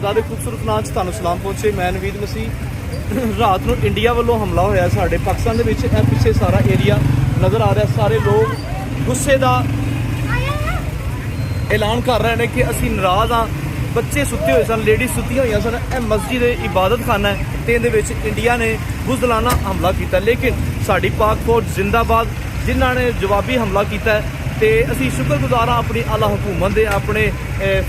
खुदा दे खूबसूरत नाम च तुहानूं सलाम पहुंचे। मैं नवीद मसीह। रात ਨੂੰ इंडिया ਵੱਲੋਂ हमला होया साडे पाकिस्तान ਦੇ ਵਿੱਚ। ਇਹ ਪਿੱਛੇ सारा एरिया नज़र आ रहा। सारे लोग गुस्से ਦਾ ऐलान कर रहे हैं कि ਅਸੀਂ नाराज़ हाँ। बच्चे सुत्ते हुए सन, लेडीज़ सुत्तियां हुई सन। यह मस्जिद इबादत खाना है तो इहदे विच इंडिया ने बुज़दिलाना हमला किया, लेकिन साडी पाक फौज जिंदाबाद जिन्हां ने जवाबी हमला किया है। तो असी शुक्रगुजार हाँ अपनी आला हुकूमत दे, अपने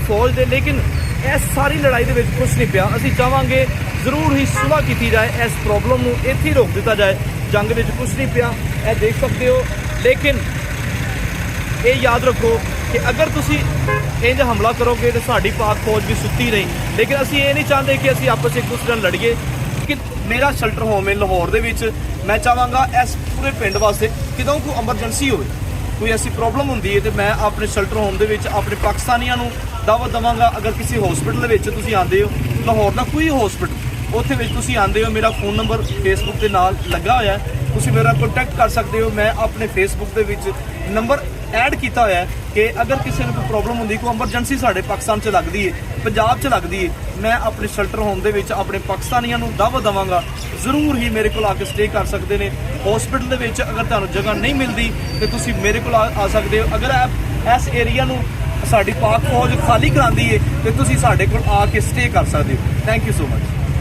फौज दे। लेकिन इस सारी लड़ाई दे विच कुछ नहीं पिया। असी चाहांगे जरूर ही सुलह की जाए, इस प्रॉब्लम नूं इत्थे ही रोक दिता जाए। जंग विच कुछ नहीं पिया, यह देख सकते हो। लेकिन ये याद रखो कि अगर तुसी इंज हमला करोगे तो साडी पाक फौज भी सुत्ती नहीं। लेकिन असी ये नहीं चाहते कि असी आपस एक दूसरे नाल लड़ीए। कि मेरा शैल्टर होम है लाहौर दे विच, मैं चाहांगा इस पूरे पिंड वास्ते कितों कोई एमरजेंसी होवे, कोई ऐसी प्रॉब्लम होंदी है तो मैं अपने शैल्टर होम दे विच अपने पाकिस्तानियों नूं दावत देवांगा। अगर किसी हॉस्पिटल विच तुसीं आंदे हो, लाहौर का कोई हॉस्पिटल उत्थे विच तुसीं आंदे हो, मेरा फोन नंबर फेसबुक के नाल लगा होया है, तुसीं मेरा कॉन्टैक्ट कर सकते हो। मैं अपने Facebook they which number add किया होया है कि अगर किसी ने कोई प्रॉब्लम होंदी, कोई एमरजेंसी साडे पाकिस्तान च लगदी है, पंजाब च लगदी है, मैं अपने शैल्टर होम दे विच अपने पाकिस्तानियों नूं दावत देवांगा। जरूर ही मेरे को आके स्टे कर सकते हैं। हॉस्पिटल दे विच अगर तुहानूं जगह नहीं मिलती तो तुसीं मेरे को आ सकते हो। अगर इस एरिया नूं साडी पाक फौज खाली करांदी है तो तुसीं साडे कोल आके स्टे कर सकते हो। Thank you so much.